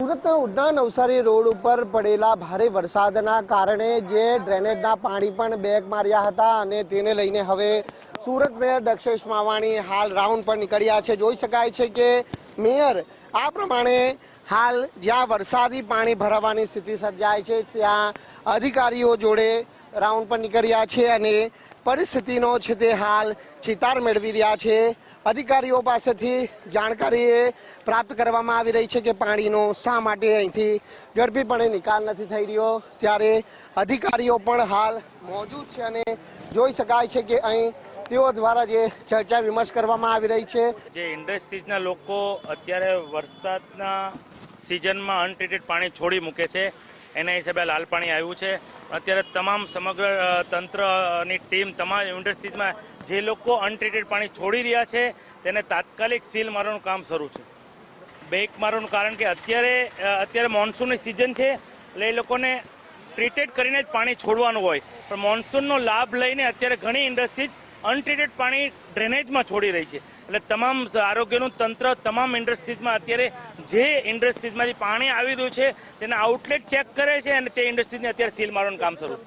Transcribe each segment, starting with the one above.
સુરતના ઉડના નવસારી રોડ ઉપર પડેલા ભારે વરસાદના કારણે જે ડ્રેનેજના પાણી પણ બેક માર્યા હતા અને તેને લઈને હવે સુરત મેયર દક્ષેશ માવાણી હાલ રાઉન્ડ પર નીકળ્યા છે। જોઈ શકાય છે કે મેયર આ પ્રમાણે હાલ જ્યાં વરસાદી પાણી ભરાવાની સ્થિતિ સર્જાય છે ત્યાં અધિકારીઓ જોડે રાઉન્ડ પર નીકળ્યા છે અને પરિસ્થિતિનો છે તે હાલ ચિતાર મેળવી રહ્યા છે। અધિકારીઓ પાસેથી જાણકારી પ્રાપ્ત કરવામાં આવી રહી છે કે પાણીનો શા માટે અહીંથી ઝડપીપણે નિકાલ નથી થઈ રહ્યો, ત્યારે અધિકારીઓ પણ હાલ મોજૂદ છે અને જોઈ શકાય છે કે અહીં તેઓ દ્વારા જે ચર્ચા વિમર્શ કરવામાં આવી રહી છે। જે ઇન્ડસ્ટ્રીઝના લોકો અત્યારે વરસાદના સિઝનમાં અનટ્રીટેડ પાણી છોડી મૂકે છે, એના હિસાબે લાલ પાણી આવ્યું છે। અત્યારે તમામ સમગ્ર તંત્રની ટીમ તમામ ઇન્ડસ્ટ્રીઝમાં જે લોકો અનટ્રીટેડ પાણી છોડી રહ્યા છે તેને તાત્કાલિક સીલ મારવાનું કામ શરૂ છે। બેક મારવાનું કારણ કે અત્યારે મોન્સૂનની સિઝન છે એટલે એ લોકોને ટ્રીટેડ કરીને જ પાણી છોડવાનું હોય, પણ મોન્સૂનનો લાભ લઈને અત્યારે ઘણી ઇન્ડસ્ટ્રીઝ અનટ્રીટેડ પાણી ડ્રેનેજમાં છોડી રહી છે। એટલે તમામ આરોગ્યનું તંત્ર તમામ ઇન્ડસ્ટ્રીઝમાં અત્યારે જે ઇન્ડસ્ટ્રીઝમાંથી પાણી આવી રહ્યું છે તેના આઉટલેટ ચેક કરે છે અને તે ઇન્ડસ્ટ્રીઝને અત્યારે સીલ મારવાનું કામ શરૂ।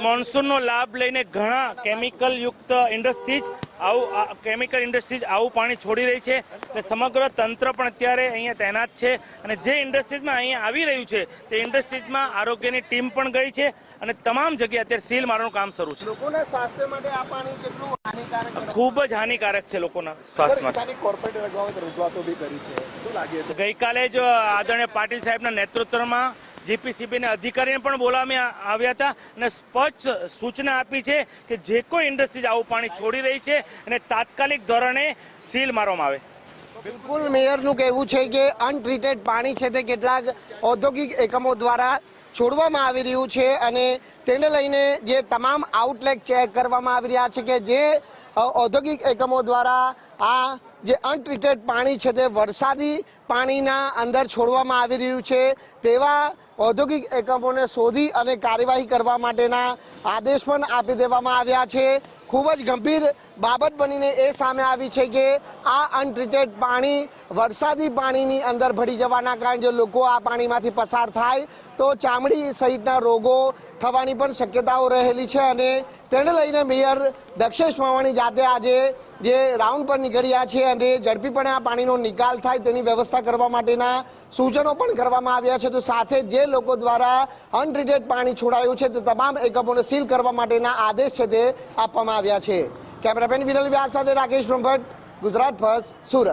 મોન્સૂનનો લાભ લઈને ઘણા કેમિકલ યુક્ત ઇન્ડસ્ટ્રીઝ આવું પાણી છોડી રહી છે, એટલે સમગ્ર તંત્ર પણ અત્યારે અહીંયા તૈનાત છે અને જે ઇન્ડસ્ટ્રીઝમાં અહીંયા આવી રહ્યું છે તે ઇન્ડસ્ટ્રીઝમાં આરોગ્યની ટીમ પણ ગઈ છે અને તમામ જગ્યાએ અત્યારે સીલ મારવાનું કામ શરૂ છે। લોકોના સ્વાસ્થ્ય માટે આ પાણી કેટલું હાનિકારક, ખૂબ જ હાનિકારક છે લોકોના સ્વાસ્થ્ય માટે। કોર્પોરેટ રજૂઆતો બી કરી છે, શું લાગે છે? ગઈકાલે જ આદરણીય પાટીલ સાહેબના નેતૃત્વમાં જીપીસીબીના અધિકારીને પણ બોલાવવામાં આવ્યા હતા અને સ્પષ્ટ સૂચના આપી છે કે જે કોઈ ઇન્ડસ્ટ્રીઝ આવું પાણી છોડી રહી છે અને તાત્કાલિક ધોરણે સીલ મારવામાં આવે। બિલકુલ, મેયરનું કહેવું છે કે અનટ્રીટેડ પાણી છે તે કેટલાક ઔદ્યોગિક એકમો દ્વારા છોડવામાં આવી રહ્યું છે અને તેને લઈને જે તમામ આઉટલેટ ચેક કરવામાં આવી રહ્યા છે કે જે ઔદ્યોગિક એકમો દ્વારા આ જે અનટ્રીટેડ પાણી છે તે વરસાદી પાણીના અંદર છોડવામાં આવી રહ્યું છે તેવા ઔદ્યોગિક એકમોને શોધી અને કાર્યવાહી કરવા માટેના આદેશ પણ આપી દેવામાં આવ્યા છે। ખૂબ જ ગંભીર બાબત બનીને એ સામે આવી છે કે આ અનટ્રીટેડ પાણી વરસાદી પાણીની અંદર ભળી જવાના કારણે જો લોકો આ પાણીમાંથી પસાર થાય તો ચામડી સહિતના રોગો થવાની પણ શક્યતાઓ રહેલી છે અને તેને લઈને મેયર દક્ષેશ માવાણી જાતે આજે જે રાઉન્ડ પર નીકળ્યા છે અને ઝડપીપણે આ પાણીનો નિકાલ થાય તેની વ્યવસ્થા કરવા માટેના સૂચનો પણ કરવામાં આવ્યા છે। તો સાથે જે લોકો દ્વારા અનટ્રીટેડ પાણી છોડાયું છે તે તમામ એકમોને સીલ કરવા માટેના આદેશ છે તે આપવામાં આવ્યા છે। કેમેરામેન વિરલ વ્યાસ સાથે રાકેશ બ્રહ્મભટ્ટ, ગુજરાત ફર્સ્ટ, સુરત।